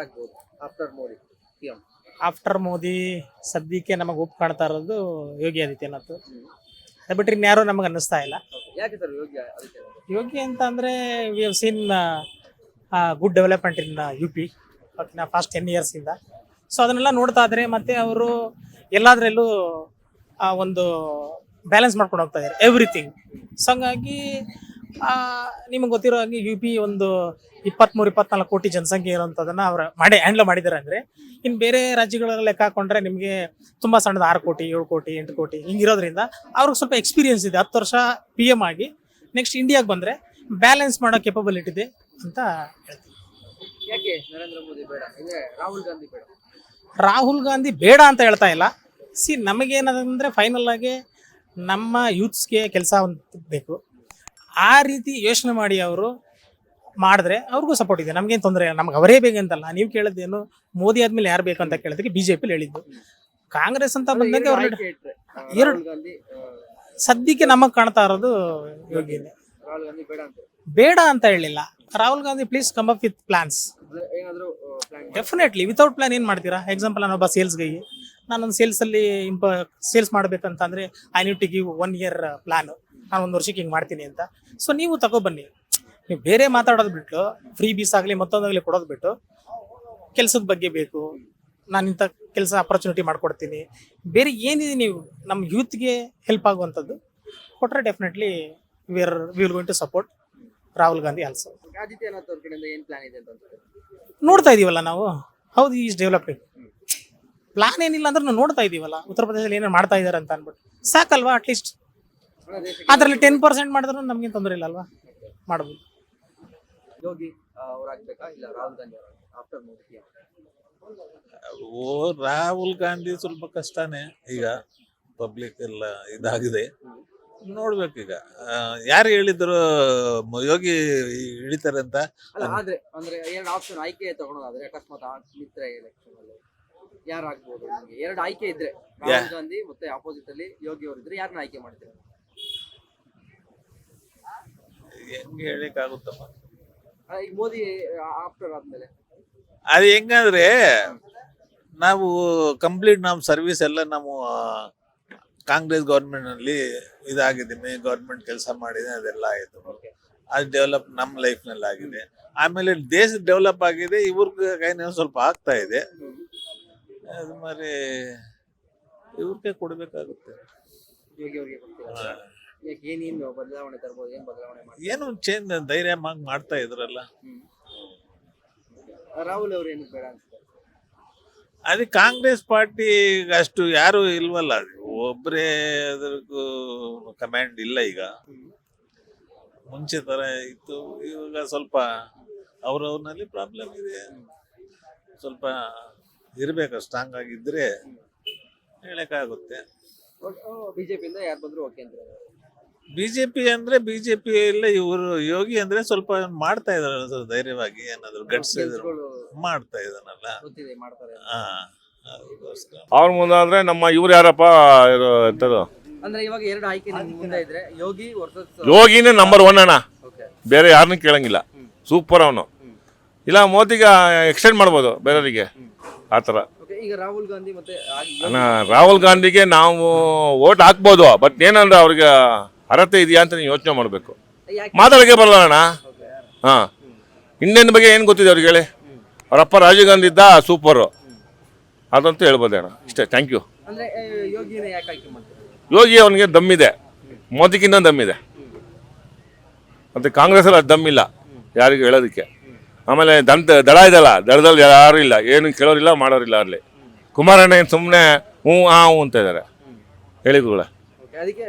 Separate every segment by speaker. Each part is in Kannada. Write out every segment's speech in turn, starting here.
Speaker 1: ಆಗ್ಬೋದು after Modi CM?
Speaker 2: After Modi ಸದ್ಯಕ್ಕೆ ನಮಗೆ ಒಪ್ಪು ಕಾಣ್ತಾ ಇರೋದು ಯೋಗಿ ಆದಿತ್ಯನಾಥ್. ಅದು ಬಿಟ್ಟರೆ ಇನ್ಯಾರು ನಮಗೆ ಅನ್ನಿಸ್ತಾ ಇಲ್ಲ.
Speaker 1: ಯಾಕೆ ಸರ್ ಯೋಗ್ಯ ಆದಿತ್ಯನಾಥ್?
Speaker 2: ಯೋಗಿ ಅಂತ ಅಂದರೆ we have seen good development in UP past 10 ಇಯರ್ಸಿಂದ. ಸೊ ಅದನ್ನೆಲ್ಲ ನೋಡ್ತಾ ಇದ್ರೆ ಮತ್ತೆ ಅವರು ಎಲ್ಲದರಲ್ಲೂ ಒಂದು ಬ್ಯಾಲೆನ್ಸ್ ಮಾಡ್ಕೊಂಡು ಹೋಗ್ತಾ ಇದ್ದಾರೆ ಎವ್ರಿಥಿಂಗ್. ಸೊ ಹಂಗಾಗಿ ನಿಮಗೆ ಗೊತ್ತಿರೋ ಹಾಗೆ UP ಒಂದು 23-24 ಕೋಟಿ ಜನಸಂಖ್ಯೆ ಇರುವಂಥದ್ದನ್ನು ಅವರು ಹ್ಯಾಂಡ್ಲ್ ಮಾಡಿದ್ದಾರೆ. ಅಂದರೆ ಇನ್ನು ಬೇರೆ ರಾಜ್ಯಗಳ ಲೆಕ್ಕ ಹಾಕೊಂಡ್ರೆ ನಿಮಗೆ ತುಂಬ ಸಣ್ಣದು 6 ಕೋಟಿ 7 ಕೋಟಿ 8 ಕೋಟಿ ಹಿಂಗಿರೋದ್ರಿಂದ ಅವ್ರಿಗೆ ಸ್ವಲ್ಪ ಎಕ್ಸ್ಪೀರಿಯನ್ಸ್ ಇದೆ. 10 ವರ್ಷ PM ಆಗಿ ನೆಕ್ಸ್ಟ್ ಇಂಡಿಯಾಗೆ ಬಂದರೆ ಬ್ಯಾಲೆನ್ಸ್ ಮಾಡೋ ಕೆಪಬಿಲಿಟಿ ಇದೆ ಅಂತ ಹೇಳ್ತೀನಿ.
Speaker 1: ಯಾಕೆ ನರೇಂದ್ರ ಮೋದಿ ಬೇಡ, ರಾಹುಲ್ ಗಾಂಧಿ ಬೇಡ?
Speaker 2: ರಾಹುಲ್ ಗಾಂಧಿ ಬೇಡ ಅಂತ ಹೇಳ್ತಾ ಇಲ್ಲ. ನಮಗೇನಂದರೆ ಫೈನಲ್ ಆಗಿ ನಮ್ಮ ಯೂತ್ಸ್ಗೆ ಕೆಲಸ ಬೇಕು. ಆ ರೀತಿ ಯೋಚನೆ ಮಾಡಿ ಅವರು ಮಾಡಿದ್ರೆ ಅವ್ರಿಗೂ ಸಪೋರ್ಟ್ ಇದೆ, ನಮಗೇನು ತೊಂದರೆ ಇಲ್ಲ. ನಮ್ಗೆ ಅವರೇ ಬೇಕಂತಲ್ಲ. ನೀವು ಕೇಳಿದ್ದೇನು ಮೋದಿ ಆದ್ಮೇಲೆ ಯಾರು ಬೇಕು ಅಂತ ಕೇಳಿದ್ರೆ BJP ಹೇಳಿದ್ದು. ಕಾಂಗ್ರೆಸ್ ಅಂತ ಬಂದಾಗ ಅವ್ರ ಎರಡು ಸದ್ಯಕ್ಕೆ ನಮಗೆ ಕಾಣ್ತಾ ಇರೋದು ಯೋಗಿನೇ.
Speaker 1: ರಾಹುಲ್ ಗಾಂಧಿ ಬೇಡ ಅಂತ
Speaker 2: ಬೇಡ ಅಂತ ಹೇಳಿಲ್ಲ. Rahul Gandhi please come up with plans.
Speaker 1: ಏನಾದರೂ
Speaker 2: ಡೆಫಿನೆಟ್ಲಿ ವಿತೌಟ್ ಪ್ಲಾನ್ ಏನು ಮಾಡ್ತೀರಾ? ಎಕ್ಸಾಂಪಲ್ ನಾನೊಬ್ಬ ಸೇಲ್ಸ್ ಗೈ, ನಾನೊಂದು ಸೇಲ್ಸಲ್ಲಿ ಸೇಲ್ಸ್ ಮಾಡಬೇಕಂತ ಅಂದರೆ I need to give 1 year plan. ನಾನು 1 ವರ್ಷಕ್ಕೆ ಹಿಂಗೆ ಮಾಡ್ತೀನಿ ಅಂತ. ಸೊ ನೀವು ತಗೊಬನ್ನಿ. ನೀವು ಬೇರೆ ಮಾತಾಡೋದು ಬಿಟ್ಟು ಫ್ರೀ ಬೀಸ್ ಆಗಲಿ ಮತ್ತೊಂದಾಗಲಿ ಕೊಡೋದು ಬಿಟ್ಟು ಕೆಲಸದ ಬಗ್ಗೆ ಬೇಕು, ನಾನು ಇಂಥ ಕೆಲಸ ಅಪರ್ಚುನಿಟಿ ಮಾಡಿಕೊಡ್ತೀನಿ, ಬೇರೆ ಏನಿದೆ ನೀವು ನಮ್ಮ ಯೂತ್ಗೆ ಹೆಲ್ಪ್ ಆಗುವಂಥದ್ದು ಕೊಟ್ಟರೆ definitely we will going to support Rahul Gandhi also.
Speaker 1: Adityanath ಅವ್ರ ಕಡೆಯಿಂದ ಏನು ಪ್ಲಾನ್ ಇದೆ ಅಂತ
Speaker 2: ನೋಡ್ತಾ ಇದೀವಲ್ಲ ನಾವು, ಹೌದು ಈಸ್ ಡೆವಲಪಿಂಗ್. ಪ್ಲಾನ್ ಏನಿಲ್ಲ ಅಂದ್ರೆ ನಾವು ನೋಡ್ತಾ ಇದೀವಲ್ಲ ಉತ್ತರ ಪ್ರದೇಶದಲ್ಲಿ ಏನೇನು ಮಾಡ್ತಾ ಇದ್ದಾರೆ ಅಂತ ಅಂದ್ಬಿಟ್ಟು ಸಾಕಲ್ವಾ? ಅಟ್ಲೀಸ್ಟ್ ಅದರಲ್ಲಿ 10% ಮಾಡಿದ್ರು ನಮ್ಗೇನು ತೊಂದರೆ ಇಲ್ಲ ಅಲ್ವಾ? ಮಾಡ್ಬೋದು.
Speaker 1: ಯೋಗಿ ಅವ್ರಾಗ್ಬೇಕಾ ಇಲ್ಲ ರಾಹುಲ್ ಗಾಂಧಿ ಅವರ ಆಫ್ಟರ್ ಮೋದಿ ಸಿಎಂ?
Speaker 3: ರಾಹುಲ್ ಗಾಂಧಿ ಸ್ವಲ್ಪ ಕಷ್ಟನೇ. ಈಗ ಪಬ್ಲಿಕ್ ಎಲ್ಲ ಇದಾಗಿದೆ, ನೋಡ್ಬೇಕೀಗ. ಯಾರು ಹೇಳಿದ್ರು ಯೋಗಿ ಹಿಡಿತಾರೆ ಅಂತ?
Speaker 1: ಅಲ್ಲ ಆದ್ರೆ ಅಂದ್ರೆ ಎರಡು ಆಪ್ಷನ್ ಆಯ್ಕೆ ತಗೊಳೋದಾದ್ರೆ ಅಕಸ್ಮಾತ್ ಮಿತ್ರ ಎಲೆಕ್ಷನ್ ಅಲ್ಲಿ ಯಾರಾಗ್ಬೋದು ನಿಮಗೆ? ಎರಡು ಆಯ್ಕೆ ಇದ್ರೆ ರಾಹುಲ್ ಗಾಂಧಿ ಮತ್ತೆ ಅಪೋಸಿಟ್ ಅಲ್ಲಿ ಯೋಗಿ ಅವರು ಇದ್ರೆ ಯಾರನ್ನ ಆಯ್ಕೆ ಮಾಡ್ತೀರಾ?
Speaker 3: ಹೆಂಗೆ ಹೇಳಿಕ್ ಆಗುತ್ತಮ್ಮ?
Speaker 1: ಈಗ ಮೋದಿ ಆಫ್ಟರ್ ಆದ್ಮೇಲೆ
Speaker 3: ಅದು ಹೆಂಗಂದ್ರೆ ನಾವು ಕಂಪ್ಲೀಟ್ ನಮ್ಮ ಸರ್ವಿಸ್ ಎಲ್ಲ ನಾವು ಕಾಂಗ್ರೆಸ್ ಗೌರ್ಮೆಂಟ್ ನಲ್ಲಿ ಇದಾಗಿದ್ದೀನಿ, ಗೌರ್ಮೆಂಟ್ ಕೆಲಸ ಮಾಡಿದೆ, ಅದೆಲ್ಲ ಆಯ್ತು. ಅದು ಡೆವಲಪ್ ನಮ್ಮ ಲೈಫ್ ನಲ್ಲಿ ಆಗಿದೆ. ಆಮೇಲೆ ದೇಶ ಡೆವಲಪ್ ಆಗಿದೆ, ಇವ್ರಿಗೆ ಕೈನ ಸ್ವಲ್ಪ ಆಗ್ತಾ ಇದೆ. ಅದು మరి ಇವ್ರಿಗೆ ಕೊಡ್ಬೇಕಾಗುತ್ತೆ.
Speaker 1: ಯೋಗಿ ಅವರಿಗೆ ಕೊಡ್ತೀರಾ? ಏನೇನು ಬದಲಾವಣೆ ತರಬಹುದು? ಏನ್ ಬದಲಾವಣೆ ಮಾಡಿ
Speaker 3: ಏನು ಚೇಂಜ್ ಧೈರ್ಯವಾಗಿ ಮಾಡ್ತಾ ಇದ್ರಲ್ಲ.
Speaker 1: ರಾಹುಲ್ ಅವ್ರು ಏನು ಬೇಡ ಅಂತ?
Speaker 3: ಅದೇ ಕಾಂಗ್ರೆಸ್ ಪಾರ್ಟಿ ಅಷ್ಟು ಯಾರು ಇಲ್ವಲ್ಲ, ಒಬ್ಬರೇ ಅದ್ರಕ್ಕೂ ಕಮಾಂಡ್ ಇಲ್ಲ. ಈಗ ಮುಂಚೆ ತರ ಇತ್ತು, ಇವಾಗ ಸ್ವಲ್ಪ ಅವ್ರವ್ರಲ್ಲಿ ಪ್ರಾಬ್ಲಮ್ ಇದೆ. ಸ್ವಲ್ಪ ಇರ್ಬೇಕು, ಸ್ಟ್ರಾಂಗ್ ಆಗಿದ್ರೆ ಹೇಳಕ್ಕಾಗುತ್ತೆ.
Speaker 1: ಬಿಜೆಪಿಯಿಂದ ಯಾರು ಬಂದ್ರು ಓಕೆ ಅಂತ?
Speaker 3: ಬಿಜೆಪಿ ಅಂದ್ರೆ ಬಿಜೆಪಿ ಇಲ್ಲ, ಇವರು ಯೋಗಿ ಅಂದ್ರೆ ಸ್ವಲ್ಪ ಮಾಡ್ತಾ ಇದಾರೆ ಧೈರ್ಯವಾಗಿ, ಏನಾದ್ರು ಗಟ್ಸ್ ಮಾಡ್ತಾ ಇದಾನಲ್ಲ.
Speaker 4: ಅವ್ರ ಮುಂದಾದ್ರೆ ನಮ್ಮ ಇವ್ರು ಯಾರಪ್ಪ ಎಂತದು
Speaker 1: ಅಂದ್ರೆ ಇವಾಗ ಎರಡು ಆಯ್ಕೆ ನಿಮ್ ಮುಂದೆ ಇದ್ರೆ ಯೋಗಿ ವರ್ಸಸ್
Speaker 4: ಯೋಗಿನೇ ನಂಬರ್ 1 ಅಣ್ಣ, ಬೇರೆ ಯಾರನ್ನೂ ಕೇಳಂಗಿಲ್ಲ. ಸೂಪರ್ ಅವನು. ಇಲ್ಲ ಮೋದಿಗೆ ಎಕ್ಸ್ಟೆಂಡ್ ಮಾಡ್ಬೋದು ಬೇರೆಯವರಿಗೆ ಆ ಥರ.
Speaker 1: ಈಗ ರಾಹುಲ್ ಗಾಂಧಿ ಮತ್ತೆ
Speaker 4: ರಾಹುಲ್ ಗಾಂಧಿಗೆ ನಾವು ಓಟ್ ಹಾಕ್ಬೋದು, ಬಟ್ ಏನಂದ್ರೆ ಅವ್ರಿಗೆ ಅರ್ಹತೆ ಇದೆಯಾ ಅಂತ ನೀವು ಯೋಚನೆ ಮಾಡಬೇಕು. ಮಾತಾಡೋಕೆ ಬರಲ್ಲ ಅಣ್ಣ. ಹಾಂ, ಇಂಡಿಯನ್ ಬಗ್ಗೆ ಏನು ಗೊತ್ತಿದೆ ಅವ್ರಿಗೆ ಹೇಳಿ? ಅವರಪ್ಪ ರಾಜೀವ್ ಗಾಂಧಿ ಇದ್ದ, ಸೂಪರು ಅದಂತೂ ಹೇಳ್ಬೋದೇ ಅಣ್ಣ. ಇಷ್ಟೇ, ಥ್ಯಾಂಕ್ ಯು. ಯೋಗಿ ಅವನಿಗೆ ದಮ್ಮಿದೆ, ಮೋದಿಗಿಂತ ದಮ್ಮಿದೆ. ಮತ್ತು ಕಾಂಗ್ರೆಸ್ಸಲ್ಲಿ ಅದು ದಮ್ಮಿಲ್ಲ ಯಾರಿಗೂ ಹೇಳೋದಕ್ಕೆ. ಆಮೇಲೆ ದಡ ಇದಲ್ಲ, ದಡದಲ್ಲಿ ಯಾರೂ ಇಲ್ಲ, ಏನು ಕೇಳೋರಿಲ್ಲ ಮಾಡೋರಿಲ್ಲ. ಅಲ್ಲಿ ಕುಮಾರಣ್ಣ ಏನು ಸುಮ್ಮನೆ ಹ್ಞೂ ಅಂತ ಇದ್ದಾರೆ ಹೇಳಿದ್ಗಳ.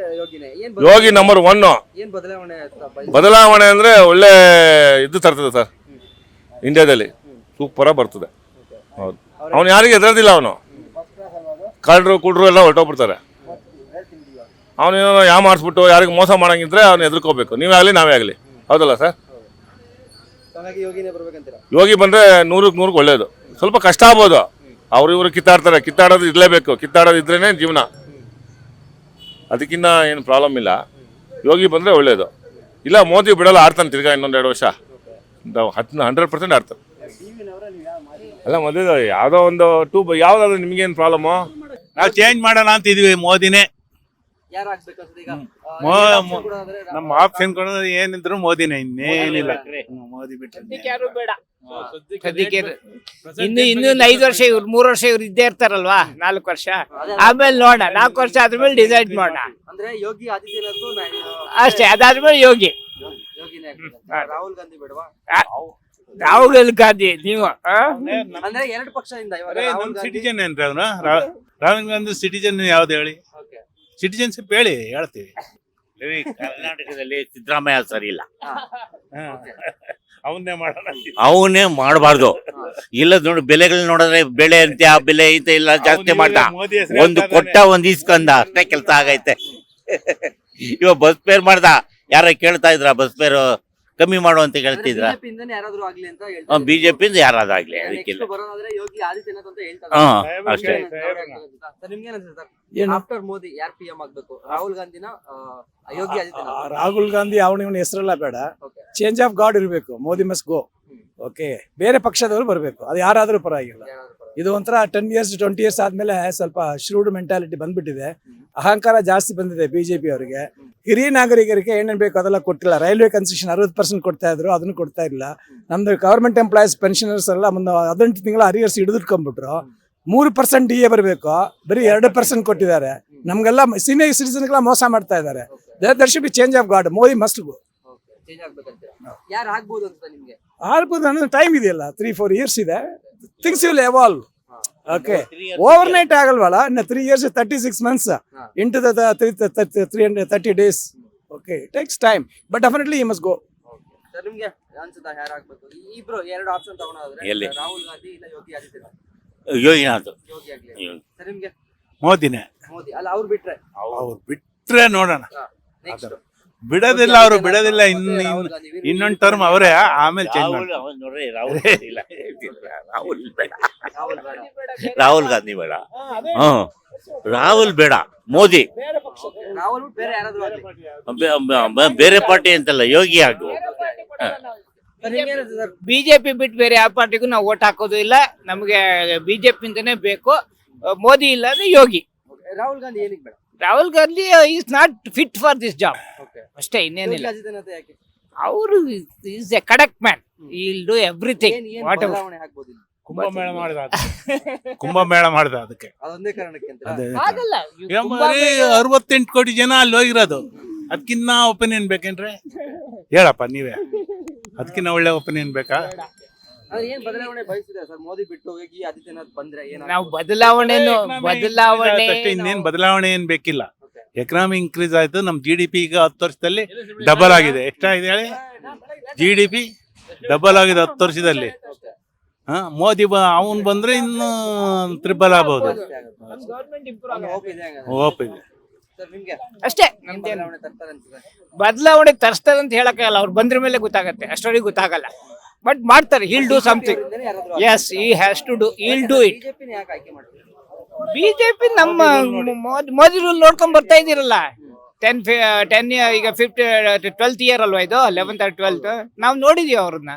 Speaker 4: ಯೋಗಿ ನಂಬರ್ 1. ಬದಲಾವಣೆ ಅಂದರೆ ಒಳ್ಳೆ ಇದು ತರ್ತದೆ ಸರ್, ಇಂಡಿಯಾದಲ್ಲಿ ಸೂಪರಾಗಿ ಬರ್ತದೆ. ಹೌದು, ಅವನು ಯಾರಿಗೆ ಎದುರೋದಿಲ್ಲ. ಅವನು ಕಳ್ಳರು ಕುಡ್ರು ಎಲ್ಲ ಹೊರಟೋಗ್ಬಿಡ್ತಾರೆ. ಅವನೇನೋ ಮಾಡಿಸ್ಬಿಟ್ಟು ಯಾರಿಗೆ ಮೋಸ ಮಾಡೋಂಗಿದ್ರೆ ಅವ್ನು ಎದುರ್ಕೋಬೇಕು, ನೀವೇ ಆಗಲಿ ನಾವೇ ಆಗಲಿ. ಹೌದಲ್ಲ ಸರ್? ಯೋಗಿ ಬಂದರೆ 100ಕ್ಕೆ 100 ಒಳ್ಳೇದು. ಸ್ವಲ್ಪ ಕಷ್ಟ ಆಗ್ಬೋದು, ಇವರು ಕಿತ್ತಾಡ್ತಾರೆ, ಕಿತ್ತಾಡೋದು ಇರಲೇಬೇಕು, ಕಿತ್ತಾಡೋದು ಇದ್ರೇ ಜೀವನ. ಅದಕ್ಕಿಂತ ಏನು ಪ್ರಾಬ್ಲಮ್ ಇಲ್ಲ. ಯೋಗಿ ಬಂದರೆ ಒಳ್ಳೇದು. ಇಲ್ಲ ಮೋದಿ ಬಿಡಲ್ಲ, ಆಡ್ತಾನೆ ತಿರ್ಗಾ ಇನ್ನೊಂದು 2 ವರ್ಷ. 100% ಆಡ್ತಾನೆ. ಅಲ್ಲ ಮದುವೆ ಯಾವುದೋ ಒಂದು ಯಾವ್ದಾದ್ರು ನಿಮ್ಗೇನು ಪ್ರಾಬ್ಲಮ್ಮು?
Speaker 5: ನಾವು ಚೇಂಜ್ ಮಾಡೋಣ ಅಂತ ಇದೀವಿ. ಮೋದಿನೇ
Speaker 1: ಯಾರು ಆಗ್ಬೇಕಂತ ಈಗ
Speaker 5: ನಮ್ಮ ಆಪ್ಷನ್ ಕೊಡೋದು ಏನಿದ್ರು ಮೋದಿನೇ, ಇನ್ನೇನಿಲ್ಲ. ಮೋದಿ ಬಿಟ್ಟರೆ
Speaker 6: ಯಾರು ಬೇಡ ಸದ್ಯಕ್ಕೆ. ಇನ್ನು 5 ವರ್ಷ ಇವ್ರು 3 ವರ್ಷ ಇವ್ರು ಇದ್ದೇ ಇರ್ತಾರಲ್ವಾ, 4 ವರ್ಷ. ಆಮೇಲೆ ನೋಡೋಣ, 4 ವರ್ಷ ಆದ್ಮೇಲೆ ಡಿಸೈಡ್ ಮಾಡೋಣ
Speaker 1: ಅಂದ್ರೆ ಯೋಗಿ ಆದಿತ್ಯನಾಥ್
Speaker 6: ಅಷ್ಟೇ. ಅದಾದ್ಮೇಲೆ ಯೋಗಿನೇ
Speaker 1: ಆಗ್ಬೇಕು. ರಾಹುಲ್ ಗಾಂಧಿ ಬೇಡವಾ?
Speaker 6: ರಾಹುಲ್ ಗಾಂಧಿ ನೀವು
Speaker 1: ಅಂದ್ರೆ 2 ಪಕ್ಷದಿಂದ ಇವಾಗ ರಾಹುಲ್ ಗಾಂಧಿ
Speaker 5: ಸಿಟಿಜನ್ ಏನ್ರಿ ಅವನು? ರಾಹುಲ್ ಗಾಂಧಿ ಸಿಟಿಜನ್ ಯಾವ್ದು ಹೇಳಿ? ಸಿಟಿಜನ್ಶಿಪ್ ಹೇಳಿ, ಹೇಳ್ತೀವಿ.
Speaker 7: ಕರ್ನಾಟಕದಲ್ಲಿ ಸಿದ್ದರಾಮಯ್ಯ ಸರಿ ಇಲ್ಲ,
Speaker 5: ಅವನ್ನೇ ಮಾಡೋಣ.
Speaker 7: ಅವನ್ನೇ ಮಾಡಬಾರ್ದು. ಇಲ್ಲ ನೋಡಿ, ಬೆಲೆಗಳು ನೋಡಿದ್ರೆ ಬೆಳೆ ಅಂತ ಆ ಬೆಲೆ ಐತೆ ಇಲ್ಲ, ಜಾಸ್ತಿ ಮಾಡ್ದ. ಒಂದು ಕೊಟ್ಟ ಒಂದ್ ಇಸ್ಕೊಂಡ, ಅಷ್ಟೇ ಕೆಲಸ ಆಗೈತೆ. ಇವಾಗ ಬಸ್ ಫೇರ್ ಮಾಡ್ದ, ಯಾರ ಕೇಳ್ತಾ ಇದ್ರ ಬಸ್ ಫೇರ್ ಕಮ್ಮಿ ಮಾಡು ಅಂತ ಹೇಳ್ತಿದ್ರ?
Speaker 1: ಬಿಜೆಪಿಯಿಂದನೇ ಯಾರಾದ್ರೂ ಆಗ್ಲಿ ಅಂತ ಹೇಳ್ತಾರೆ.
Speaker 7: ಬಿಜೆಪಿಯಿಂದ ಯಾರಾದಾಗ್ಲಿ ಅದಕ್ಕಿಲ್ಲ.
Speaker 1: Next ಬರೋದಾದ್ರೆ ಯೋಗಿ ಆದಿತ್ಯನಾಥ್ ಅಂತ ಹೇಳ್ತಾರೆ.
Speaker 7: ಅಷ್ಟೇ.
Speaker 1: ನಿಮ್ಗೆ ಅನ್ಸುತ್ತೆ ಆಫ್ಟರ್ ಮೋದಿ ಯಾರು PM ಆಗ್ಬೇಕು? ರಾಹುಲ್ ಗಾಂಧಿನ ಯೋಗಿ ಆದಿತ್ಯನಾಥ್?
Speaker 8: ರಾಹುಲ್ ಗಾಂಧಿ ಅವನ ಹೆಸರೆಲ್ಲ ಬೇಡ,
Speaker 1: Okay.
Speaker 8: ಚೇಂಜ್ ಆಫ್ ಗಾಡ್ ಇರಬೇಕು. ಮೋದಿ ಮಸ್ಟ್ ಗೋ. ಓಕೆ, ಬೇರೆ ಪಕ್ಷದವರು ಬರಬೇಕು, ಅದು ಯಾರಾದ್ರೂ ಪರವಾಗಿಲ್ಲ. ಇದು ಒಂಥರ 10 years 20 years ಆದ್ಮೇಲೆ ಸ್ವಲ್ಪ ಶ್ರೂಡ್ ಮೆಂಟಾಲಿಟಿ ಬಂದ್ಬಿಟ್ಟಿದೆ, ಅಹಂಕಾರ ಜಾಸ್ತಿ ಬಂದಿದೆ ಬಿಜೆಪಿ ಅವರಿಗೆ. ಹಿರಿಯ ನಾಗರಿಕರಿಗೆ ಏನೇನ್ ಬೇಕು ಅದೆಲ್ಲ ಕೊಟ್ಟಿಲ್ಲ. ರೈಲ್ವೆ ಕನ್ಸೆಷನ್ 60% ಕೊಡ್ತಾ ಇದ್ರು, ಅದನ್ನು ಕೊಡ್ತಾ ಇಲ್ಲ. ನಮ್ದು ಗವರ್ಮೆಂಟ್ ಎಂಪ್ಲಾಯೀಸ್ ಪೆನ್ಷನರ್ಸ್ ಎಲ್ಲ 18 ತಿಂಗಳ ಅರಿಯರ್ಸ್ ಹಿಡಿದಿಟ್ಕೊಂಡ್ಬಿಟ್ರು. 3% DA ಬರಬೇಕು, ಬರೀ 2% ಕೊಟ್ಟಿದ್ದಾರೆ. ನಮ್ಗೆಲ್ಲ ಸೀನಿಯರ್ ಸಿಟಿಸನ್ಗೆಲ್ಲ ಮೋಸ ಮಾಡ್ತಾ ಇದ್ದಾರೆ. There should be change of guard. Modi must go.
Speaker 1: Change ಆಗ್ಬೇಕಂತ ಯಾರು ಆಗ್ಬೋದು ಅಂತ ನಿಮ್ಗೆ?
Speaker 8: ಆಗ್ಬೋದು ಅನ್ನೋ ಟೈಮ್ ಇದೆಯಲ್ಲ, 3-4 years ಇದೆ. Things will evolve. Okay, overnight ಆಗಲ್ವಲ್ಲ. ಇನ್ನು 3 years 36 months into the 330 days. Okay, takes time, but definitely he must go.
Speaker 1: Sir ನಿಮ್ಗೆ ಅನ್ಸುತ್ತಾ ಯಾರು ಆಗ್ಬೇಕು? ಇಬ್ರು 2 ಆಪ್ಷನ್ ತಗೊಂಡ್ರೆ
Speaker 7: ಎಲ್ಲಿ?
Speaker 1: ರಾಹುಲ್ ಗಾಂಧಿ ಇಲ್ಲ ಯೋಗಿ ಆದಿತ್ಯನಾಥ್?
Speaker 7: ಯೋಗಿನಾಥ್.
Speaker 1: ಯೋಗಿ ಆಗ್ಲಿ. ಸರ್ ನಿಮ್ಗೆ?
Speaker 5: ಮೋದಿನೇ.
Speaker 1: ಮೋದಿ ಅಲ್ಲ, ಅವ್ರು ಬಿಟ್ರೆ
Speaker 5: ಅವ್ರು ಬಿಟ್ರೆ ನೋಡೋಣ.
Speaker 1: ನೆಕ್ಸ್ಟ್
Speaker 5: ಬಿಡೋದಿಲ್ಲ, ಅವರು ಬಿಡೋದಿಲ್ಲ. ಇನ್ನೊಂದು ಟರ್ಮ್ ಅವರೇ, ಆಮೇಲೆ ಚೇಂಜ್ ಮಾಡಿ.
Speaker 7: ನೋಡ್ರಿ, ರಾಹುಲ್ ಇಲ್ಲ, ರಾಹುಲ್ ಬೇಡ,
Speaker 1: ರಾಹುಲ್ ಬೇಡ.
Speaker 7: ರಾಹುಲ್ ಗಾಂಧಿ ಬೇಡ. ರಾಹುಲ್ ಬೇಡ, ಮೋದಿ.
Speaker 1: ರಾಹುಲ್ ಬಿಟ್ಟು ಬೇರೆ ಯಾರಾದ್ರೂ ಆಗ್ಲಿ.
Speaker 7: ಬೇರೆ ಪಾರ್ಟಿ ಅಂತಲ್ಲ, ಯೋಗಿ ಆಗು.
Speaker 1: ಸರ್ ನಿಮ್ಗೆ ಏನಿದೆ ಸರ್?
Speaker 6: ಬಿಜೆಪಿ ಬಿಟ್ಟು ಬೇರೆ ಯಾವ ಪಾರ್ಟಿಗೂ ನಾವು ಓಟ್ ಹಾಕೋದು ಇಲ್ಲ. ನಮಗೆ ಬಿಜೆಪಿ ಇಂದನೇ ಬೇಕು. ಮೋದಿ ಇಲ್ಲ ಅಂದ್ರೆ ಯೋಗಿ.
Speaker 1: ರಾಹುಲ್ ಗಾಂಧಿ ಏನಿಗೆ ಬೇಡ?
Speaker 6: Rahul Gandhi is not fit for this job ಅಷ್ಟೇ, ಇನ್ನೇನಿಲ್ಲ.
Speaker 1: ಯೋಗಿ ಆದಿತ್ಯನಾಥ್ ಯಾಕೆ?
Speaker 6: ಅವರು ಈಸ್ ಎ ಕಡಕ್ ಮ್ಯಾನ್, ವಿಲ್ ಡೂ ಎವ್ರಿಥಿಂಗ್.
Speaker 1: ಏನ್
Speaker 6: ವಾಟ್ ಎವರ್.
Speaker 1: ಬದಲಾವಣೆ ಆಗ್ಬೋದು ಇಲ್ಲಿ?
Speaker 5: ಕುಂಭಮೇಳ ಮಾಡಿದ ಕುಂಭಮೇಳ ಮಾಡಿದ ಅದಕ್ಕೆ.
Speaker 1: ಅದೊಂದೇ ಕಾರಣಕ್ಕೆ ಅಂತ
Speaker 5: ಅದೇ
Speaker 6: ಆಗಲ್ಲ.
Speaker 5: 68 ಕೋಟಿ ಜನ ಅಲ್ಲಿ ಹೋಗಿರೋದು. ಅದಕ್ಕಿನ್ನ ಒಪಿನಿಯನ್ ಬೇಕೇನ್ರಿ? ಹೇಳಪ್ಪ ನೀವೇ, ಅದಕ್ಕಿನ್ನ ಒಳ್ಳೆ ಒಪಿನಿಯನ್ ಬೇಕಾ?
Speaker 1: ಅದ್ರ ಏನ್ ಬದಲಾವಣೆ ಬಯಸಿದೆ ಸರ್? ಮೋದಿ ಬಿಟ್ಟು ಯೋಗಿ ಆದಿತ್ಯನಾಥ್ ಬಂದ್ರೆ
Speaker 6: ನಾವು ಬದಲಾವಣೆ
Speaker 5: ಇನ್ನೇನ್ ಬದಲಾವಣೆ ಏನ್ ಬೇಕಿಲ್ಲ. ಎಕನಾಮಿ ಇನ್ಕ್ರೀಸ್ ಆಯ್ತು. ನಮ್ GDP ಈಗ 10 ವರ್ಷದಲ್ಲಿ ಡಬಲ್ ಆಗಿದೆ. ಎಷ್ಟಾಗಿದೆ ಹೇಳಿ? GDP ಡಬಲ್ ಆಗಿದೆ 10 ವರ್ಷದಲ್ಲಿ. ಮೋದಿ ಅವನ್ ಬಂದ್ರೆ ಇನ್ನು ತ್ರಿಬಲ್ ಆಗ್ಬಹುದು. ಹೋಪ್ ಇದೆ.
Speaker 6: ಅಷ್ಟೇ.
Speaker 1: ಬದಲಾವಣೆ ತರ್ತಾರೆ ಅನ್ಸುತ್ತೆ.
Speaker 6: ಬದಲಾವಣೆ ತರಿಸ್ತಾರೆ ಅಂತ ಹೇಳಕ್ಕಾಗಲ್ಲ, ಅವ್ರು ಬಂದ್ರ ಮೇಲೆ ಗೊತ್ತಾಗತ್ತೆ, ಅಷ್ಟೊಳಗೆ ಗೊತ್ತಾಗಲ್ಲ. ಬಟ್ ಮಾಡ್ತಾರೆ. he'll do something. Yes, he has to do. He'll do it.
Speaker 1: ಬಿಜೆಪಿನ ಯಾಕೆ ಆಯ್ಕೆ ಮಾಡ್ತಾರೆ?
Speaker 6: ಬಿಜೆಪಿ ನಮ್ಮ ಮೋದಿ ರೂಲ್ ನೋಡ್ಕೊಂಡ್ ಬರ್ತಾ ಇದೀರಲ್ಲ. 10 ಈಗ 12th ಇಯರ್ ಅಲ್ವಾ ಇದು? 11th or 12th ನಾವು ನೋಡಿದೀವಿ ಅವ್ರನ್ನ.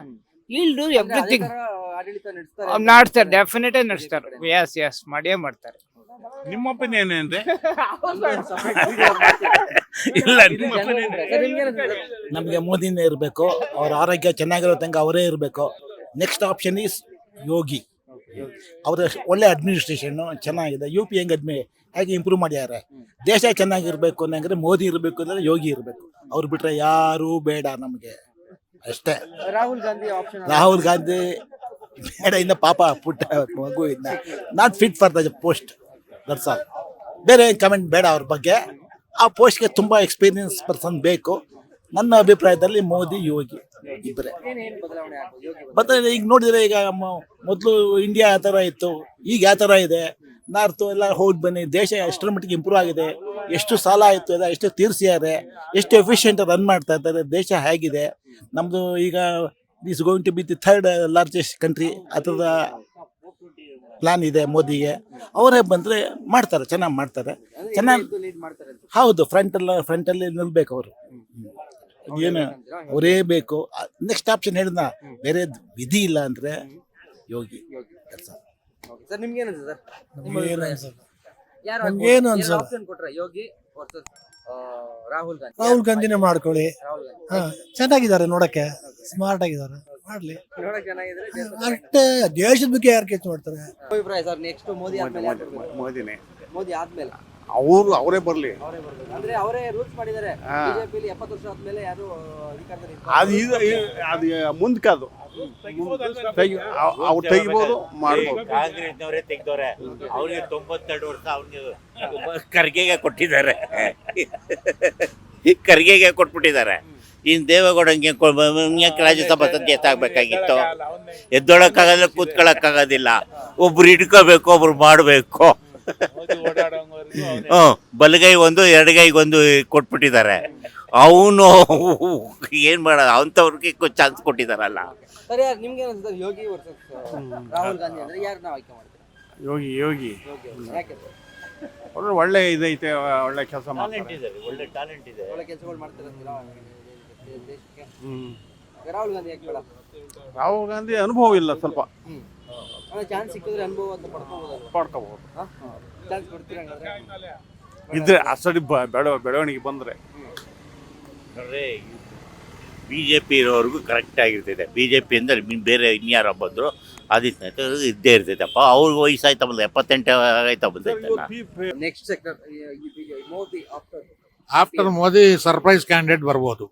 Speaker 6: he'll do everything.
Speaker 1: ಆಡಳಿತ
Speaker 6: ನಡೆಸ್ತಾರೆ, ಡೆಫಿನೆಟ್ ನಡೆಸ್ತಾರೆ. ಎಸ್ ಮಾಡಿಯೇ ಮಾಡ್ತಾರೆ.
Speaker 5: ನಿಮ್ಮ ಒಪಿನಿಯನ್ ಏನ್ರಿ? ಇಲ್ಲ, ನಿಮ್ಮ
Speaker 9: ನಮಗೆ ಮೋದಿನೇ ಇರಬೇಕು. ಅವ್ರ ಆರೋಗ್ಯ ಚೆನ್ನಾಗಿರೋ ತನಕ ಅವರೇ ಇರಬೇಕು. Next option is Yogi. ಅವರ ಒಳ್ಳೆ ಅಡ್ಮಿನಿಸ್ಟ್ರೇಷನ್ ಚೆನ್ನಾಗಿದೆ. UP ಹೇಗೆ ಇಂಪ್ರೂವ್ ಮಾಡ್ಯಾರೆ. ದೇಶ ಚೆನ್ನಾಗಿರ್ಬೇಕು ಅನ್ನಂದ್ರೆ ಮೋದಿ ಇರಬೇಕು ಅಂದ್ರೆ ಯೋಗಿ ಇರಬೇಕು. ಅವ್ರು ಬಿಟ್ರೆ ಯಾರೂ ಬೇಡ ನಮಗೆ, ಅಷ್ಟೇ. ರಾಹುಲ್ ಗಾಂಧಿ ಬೇಡ, ಇನ್ನ ಪಾಪ ಪುಟ್ಟ ಮಗು ಇನ್ನ not fit for the post. That's all. ಬೇರೆ ಕಮೆಂಟ್ ಬೇಡ ಅವ್ರ ಬಗ್ಗೆ. ಆ ಪೋಸ್ಟ್ಗೆ ತುಂಬ ಎಕ್ಸ್ಪೀರಿಯನ್ಸ್ ಪರ್ಸನ್ ಬೇಕು. ನನ್ನ ಅಭಿಪ್ರಾಯದಲ್ಲಿ ಮೋದಿ ಯೋಗಿ ಇಬ್ಬರೇ. ಮತ್ತೆ ಈಗ ನೋಡಿದ್ರೆ, ಈಗ ಮೊದಲು ಇಂಡಿಯಾ ಯಾವ ಥರ ಇತ್ತು, ಈಗ ಯಾವ ಥರ ಇದೆ. ನಾರ್ತು ಎಲ್ಲ ಹೋಗಿ ಬನ್ನಿ, ದೇಶ ಎಷ್ಟರ ಮಟ್ಟಿಗೆ ಇಂಪ್ರೂವ್ ಆಗಿದೆ. ಎಷ್ಟು ಸಾಲ ಆಯಿತು, ಎಷ್ಟು ತೀರಿಸಿದ್ದಾರೆ, ಎಷ್ಟು ಎಫಿಷಿಯೆಂಟ್ ರನ್ ಮಾಡ್ತಾ ಇದ್ದಾರೆ. ದೇಶ ಹೇಗಿದೆ ನಮ್ಮದು ಈಗ is going to be the 3rd largest country. ಅದರ ಪ್ಲಾನ್ ಇದೆ ಮೋದಿಗೆ. ಅವರೇ ಬಂದರೆ ಮಾಡ್ತಾರೆ, ಚೆನ್ನಾಗಿ ಮಾಡ್ತಾರೆ, ಚೆನ್ನಾಗಿ. ಹೌದು, ಫ್ರಂಟಲ್ಲಿ ನಿಲ್ಬೇಕು ಅವರು. ಏನು ಅವರೇ ಬೇಕು. ನೆಕ್ಸ್ಟ್ ಆಪ್ಷನ್ ಹೇಳಿದ್ನ, ಬೇರೆ ವಿಧಿ ಇಲ್ಲ ಅಂದರೆ ಯೋಗಿ
Speaker 1: ಯೋಗಿ.
Speaker 9: ಕೆಲಸ.
Speaker 1: Okay. ಸರ್ ನಿಮ್ಗೆ ಏನನ್ಸುತ್ತೆ ಸರ್? ನಿಮ್ಮ
Speaker 9: ಏನು
Speaker 1: ಅಭಿಪ್ರಾಯ?
Speaker 9: ಅನ್ಸಲ್ಲ.
Speaker 1: ಯಾರು
Speaker 9: ನಮ್ಗೆ ಏನು ಅನ್ಸಲ್ಲ.
Speaker 1: ಆಪ್ಷನ್ ಕೊಟ್ರೆ ಯೋಗಿ ವರ್ಸಸ್ ರಾಹುಲ್ ಗಾಂಧಿ.
Speaker 9: ರಾಹುಲ್ ಗಾಂಧಿನೇ ಮಾಡ್ಕೊಳ್ಳಿ.
Speaker 1: ರಾಹುಲ್ ಗಾಂಧಿ.
Speaker 9: ಹಾ, ಚೆನ್ನಾಗಿದ್ದಾರೆ ನೋಡಕ್ಕೆ, ಸ್ಮಾರ್ಟ್ ಆಗಿದ್ದಾರೆ, ಮಾಡ್ಲಿ
Speaker 1: ನೋಡಕ್ ಚೆನ್ನಾಗಿದ್ರೆ
Speaker 9: ಅಷ್ಟೇ. ದೇಶದ ಬಗ್ಗೆ ಯಾರು ಕೆಚ್ಚು ಮಾಡ್ತಾರೆ?
Speaker 1: ಅಭಿಪ್ರಾಯ ಸರ್ ನೆಕ್ಸ್ಟ್ ಮೋದಿ ಆದ್ಮೇಲೆ ಯಾರು ಬರ್ಬೇಕು?
Speaker 5: ಮೋದಿನೇ.
Speaker 1: ಮೋದಿ ಆದ್ಮೇಲೆ
Speaker 5: ಅವರೇ ಬರಲಿ.
Speaker 1: ಅವರೇ ಬರ್ಬೇಕು ಅಂದ್ರೆ ಅವರೇ ರೂಲ್ಸ್ ಮಾಡಿದ್ದಾರೆ. ಬಿಜೆಪಿಲಿ 70 ವರ್ಷ ಆದ್ಮೇಲೆ ಯಾರು ಅಧಿಕಾರದಲ್ಲಿ
Speaker 5: ಅದು ಮುಂದಕ್ಕೆ ಅದು ಅವ್ರು ತೆಗಿಬೋದು, ಮಾಡ್ಬೋದು.
Speaker 7: ಕಾಂಗ್ರೆಸ್ನವರೇ ತೆಗ್ದವ್ರೆ. ಅವ್ರಿಗೆ 92 ವರ್ಷ ಅವ್ರಿಗೆ ಖರ್ಗೆಗೆ ಕೊಟ್ಟಿದ್ದಾರೆ. ಖರ್ಗೆಗೆ ಕೊಟ್ಬಿಟ್ಟಿದ್ದಾರೆ. ಇನ್ನು ದೇವೇಗೌಡಂಗೆ ರಾಜ್ಯಸಭಾ ಸದಸ್ಯ ಆಗ್ಬೇಕಾಗಿತ್ತು. ಎದ್ದೊಳಕ್ಕಾಗಲ್ಲ, ಕೂತ್ಕೊಳ್ಳೋಕ್ಕಾಗೋದಿಲ್ಲ. ಒಬ್ರು ಹಿಡ್ಕೋಬೇಕು, ಒಬ್ರು ಮಾಡಬೇಕು. ಬಲಗೈ ಒಂದು, ಎಡಗೈಗೊಂದು ಕೊಟ್ಬಿಟ್ಟಿದ್ದಾರೆ. ಅವನು ಏನ್ ಮಾಡೋದು, ಅಂಥವ್ರಿಗೆ ಚಾನ್ಸ್ ಕೊಟ್ಟಿದಾರಲ್ಲ.
Speaker 1: ಸರಿ ಯಾರು ನಿಮ್ಗೆ ಏನನ್ಸುತ್ತೆ ಯೋಗಿ ವರ್ಸಸ್ ರಾಹುಲ್ ಗಾಂಧಿ ಅಂದ್ರೆ ಯಾರು ನಾವು ಆಯ್ಕೆ ಮಾಡ್ತೀರಾ?
Speaker 5: ಯೋಗಿ
Speaker 1: ಯೋಗಿ ಯಾಕೆ ಸರ್?
Speaker 5: ಒಳ್ಳೆ ಇದೈತೆ, ಒಳ್ಳೆ ಕೆಲಸ
Speaker 7: ಒಳ್ಳೆ ಟ್ಯಾಲೆಂಟ್ ಇದೆ.
Speaker 1: ಒಳ್ಳೆ ಕೆಲಸಗಳು ಮಾಡ್ತಾರಂತೀರಾ ದೇಶಕ್ಕೆ? ರಾಹುಲ್ ಗಾಂಧಿ ಯಾಕೆ ಬೇಡ?
Speaker 5: ರಾಹುಲ್ ಗಾಂಧಿ ಅನುಭವ ಇಲ್ಲ ಸ್ವಲ್ಪ.
Speaker 1: ಅಂದ್ರೆ ಚಾನ್ಸ್ ಸಿಕ್ಕಿದ್ರೆ ಅನುಭವ ಅಂತ ಪಡ್ಕೋಬೋದಲ್ವಾ?
Speaker 5: ಪಡ್ಕೋಬಹುದು.
Speaker 1: ಚಾನ್ಸ್ ಕೊಡ್ತೀರಾ ಹಂಗಾದ್ರೆ?
Speaker 5: ಇದ್ರೆ ಅಸಡಿ ಬೆಳವಣಿಗೆ ಬಂದ್ರೆ.
Speaker 7: ಬಿಜೆಪಿ ಇರೋರ್ಗು ಕರೆಕ್ಟ್ ಆಗಿರ್ತೈತೆ. ಬಿಜೆಪಿ ಅಂದ್ರೆ ಬೇರೆ ಇನ್ಯಾರ ಬಂದ್ರು ಆದಿತ್ಯ ಇದ್ದೇ ಇರ್ತೈತಪ್ಪ. ಅವ್ರಿಗೆ ವಯಸ್ಸಾಯ್ತಾ 78 ಆಯ್ತಾ ಬಂದೈತಲ್ಲ.
Speaker 1: Next sector Modi
Speaker 3: after Modi surprise candidate ಬರ್ಬೋದು.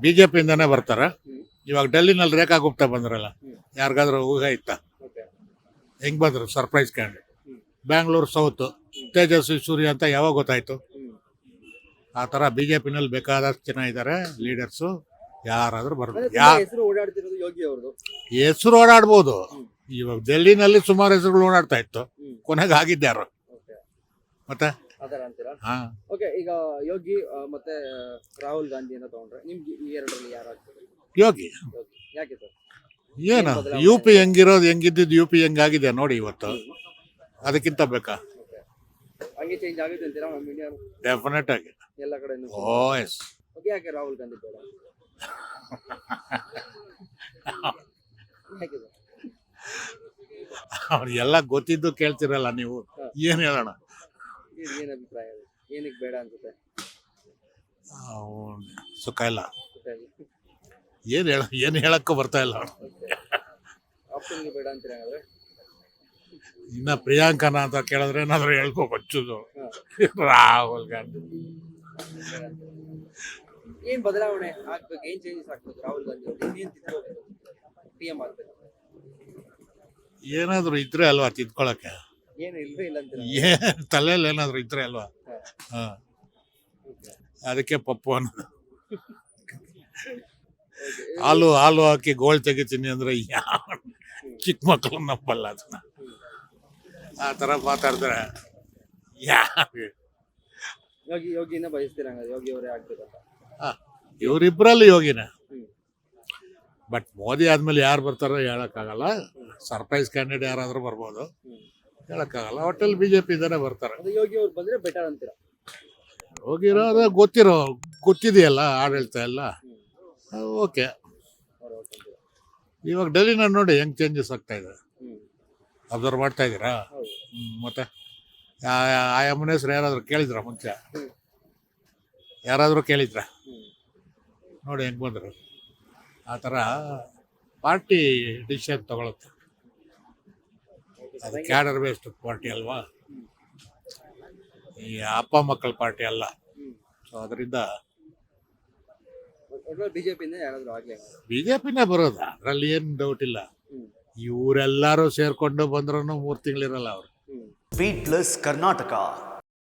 Speaker 3: ಬಿಜೆಪಿಯಿಂದನೇ ಬರ್ತಾರೆ. ಇವಾಗ ಡೆಲ್ಲಿನಲ್ಲಿ ರೇಖಾ ಗುಪ್ತಾ ಬಂದ್ರಲ್ಲ, ಯಾರಿಗಾದ್ರೂ ಊಹೆ ಇತ್ತ ಹೆಂಗ್ ಬಂದ್ರು surprise candidate? Bangalore south Tejasvi Surya ಅಂತ ಯಾವಾಗ ಗೊತ್ತಾಯ್ತು? ಆ ತರ ಬಿಜೆಪಿನಲ್ಲಿ ಬೇಕಾದಷ್ಟು ಜನ ಇದ್ದಾರೆ ಲೀಡರ್ಸು. ಯಾರಾದ್ರೂ ಬರ್ಬೋದು.
Speaker 1: ಹೆಸರು ಓಡಾಡ್ತಿರೋದು ಯೋಗಿ ಅವ್ರದ್ದು.
Speaker 3: ಹೆಸರು ಓಡಾಡ್ಬೋದು. ಇವಾಗ ಡೆಲ್ಲಿನಲ್ಲಿ ಸುಮಾರು ಹೆಸರುಗಳು ಓಡಾಡ್ತಾ ಇತ್ತು. ಕೊನೆಗೆ ಆಗಿದ್ಯಾರು ಮತ್ತೆ
Speaker 1: ಆತರ ಅಂತೀರಾ?
Speaker 3: ಹಾ.
Speaker 1: ಓಕೆ, ಈಗ ಯೋಗಿ ಮತ್ತೆ ರಾಹುಲ್ ಗಾಂಧಿಯನ್ನ ತಗೊಂಡ್ರೆ ನಿಮ್ಗೆ ಈ ಎರಡರಲ್ಲಿ ಯಾರು ಆಗ್ತದೆ?
Speaker 3: ಯೋಗಿ.
Speaker 1: ಯಾಕೆ ಸರ್?
Speaker 3: ಏನು ಯು ಪಿ ಹೆಂಗಿರೋದು, ಹೆಂಗಿದ್ದು ಯು ಪಿ ಹೆಂಗಾಗಿದೆ ನೋಡಿ ಇವತ್ತು. ಅದಕ್ಕಿಂತ ಬೇಕಾ?
Speaker 1: ಹಂಗೆ ಚೇಂಜ್ ಆಗುತ್ತೆ ಅಂತೀರಾ ನಮ್ಮ ಇಂಡಿಯಾ?
Speaker 3: ಡೆಫಿನೆಟ್ ಆಗಿ
Speaker 1: ಎಲ್ಲ ಕಡೆ.
Speaker 3: ಓ ಎಸ್.
Speaker 1: ಓಕೆ, ಯಾಕೆ ರಾಹುಲ್ ಗಾಂಧಿ ಬೇಡ? ಯಾಕೆ ಸರ್?
Speaker 3: ಅವ್ರಿಗೆಲ್ಲ ಗೊತ್ತಿದ್ದು ಕೇಳ್ತಿರಲ್ಲ ನೀವು, ಏನ್ ಹೇಳೋಣ?
Speaker 1: ಏನ್ ಅಭಿಪ್ರಾಯ? ಏನಕ್ಕೆ ಬೇಡ ಅನ್ಸುತ್ತೆ?
Speaker 3: ಸುಖ ಇಲ್ಲ. ಏನ್ ಹೇಳಕ್ಕೂ ಬರ್ತಾ ಇಲ್ಲ.
Speaker 1: ಆಪ್ಷನ್ಗೆ ಬೇಡ ಅಂತೀರಾ ಹಾಗಾದ್ರೆ?
Speaker 3: ಇನ್ನ ಪ್ರಿಯಾಂಕನ ಅಂತ ಕೇಳಿದ್ರೆ ಏನಾದ್ರು ಹೇಳ್ಕೊ ಬಚ್ಚುದು. ರಾಹುಲ್ ಗಾಂಧಿ
Speaker 1: ಏನ್ ಬದಲಾವಣೆ ಆಗ್ಬೇಕು? ಏನ್ ಚೇಂಜಸ್ ಆಗ್ಬೇಕು? ರಾಹುಲ್ ಗಾಂಧಿ ಅವರು ಏನ್ ತಿಳ್ಕೋಬೇಕು PM ಆಗ್ಬೇಕು?
Speaker 3: ಏನಾದ್ರು ಇದ್ರೆ ಅಲ್ವಾ ತಿದ್ಕೊಳಕ್ಕೆ?
Speaker 1: ಏನು ಇಲ್ವೇ ಇಲ್ಲ ಅಂತೀರಾ?
Speaker 3: ಏನ್ ತಲೆಯಲ್ಲಿ ಏನಾದ್ರು ಇದ್ರೆ ಅಲ್ವಾ? ಹ, ಅದಕ್ಕೆ ಪಪ್ಪು ಅನ್ನೋದು. ಹಾಲು ಹಾಕಿ ಗೋಳ್ ತೆಗಿತೀನಿ ಅಂದ್ರೆ ಯಾವ ಚಿಕ್ಕ ಮಕ್ಕಳು ನಂಬಲ್ಲ ಅದನ್ನ. ಆ ತರ ಮಾತಾಡಿದ್ರೆ
Speaker 1: ಯೋಗಿನ ಬಯಸ್ತೀರ ಹಂಗಾದ್ರೆ? ಯೋಗಿ ಅವರೇ ಆಗ್ಬೇಕಂತ?
Speaker 3: ಇವರಿಬ್ರಲ್ಲಿ ಯೋಗಿನ. ಬಟ್ ಮೋದಿ ಆದ್ಮೇಲೆ ಯಾರು ಬರ್ತಾರೋ ಹೇಳಕ್ಕಾಗಲ್ಲ. ಸರ್ಪ್ರೈಸ್ ಕ್ಯಾಂಡಿಡೇಟ್ ಯಾರಾದ್ರೂ ಬರ್ಬೋದು, ಹೇಳಕ್ಕಾಗಲ್ಲ. ಒಟ್ಟಲ್ಲಿ ಬಿಜೆಪಿ ಇಂದಾನೆ ಬರ್ತಾರೆ.
Speaker 1: ಯೋಗಿ ಅವ್ರು ಬಂದ್ರೆ ಬೆಟರ್ ಅಂತೀರಾ?
Speaker 3: ಹೋಗಿರೋ ಅದೇ ಗೊತ್ತಿದೆಯಲ್ಲ ಆಡಳಿತ ಎಲ್ಲ. ಓಕೆ. ಇವಾಗ ಡೆಲ್ಲಿನ ನೋಡಿ ಹೆಂಗ್ ಚೇಂಜಸ್ ಆಗ್ತಾ ಇದೆ, ಅಬ್ಸರ್ವ್ ಮಾಡ್ತಾ ಇದ್ದೀರಾ? ಮತ್ತೆ ಆಯಮ್ಮನ ಹೆಸರು ಯಾರಾದ್ರೂ ಕೇಳಿದ್ರ ಮುಂಚೆ? ಯಾರಾದ್ರೂ ಕೇಳಿದ್ರ? ನೋಡಿ ಹೆಂಗ್ ಬಂದ್ರು. ಆ ಥರ ಪಾರ್ಟಿ ಡಿಸಿಷನ್ ತಗೊಳುತ್ತೆ. ಅದು ಕ್ಯಾಡರ್ ಬೇಸ್ಡ್ ಪಾರ್ಟಿ ಅಲ್ವಾ, ಈ ಅಪ್ಪ ಮಕ್ಕಳ ಪಾರ್ಟಿ ಅಲ್ಲ. ಸೊ ಅದರಿಂದ ಬಿಜೆಪಿನೇ ಬರೋದು, ಅದ್ರಲ್ಲಿ ಏನ್ ಡೌಟ್ ಇಲ್ಲ. ಇವರೆಲ್ಲರೂ ಸೇರ್ಕೊಂಡು ಬಂದ್ರು 3 ತಿಂಗಳಿರಲ್ಲ ಅವರು.
Speaker 10: ಬೀಟ್ಲೆಸ್ ಕರ್ನಾಟಕ.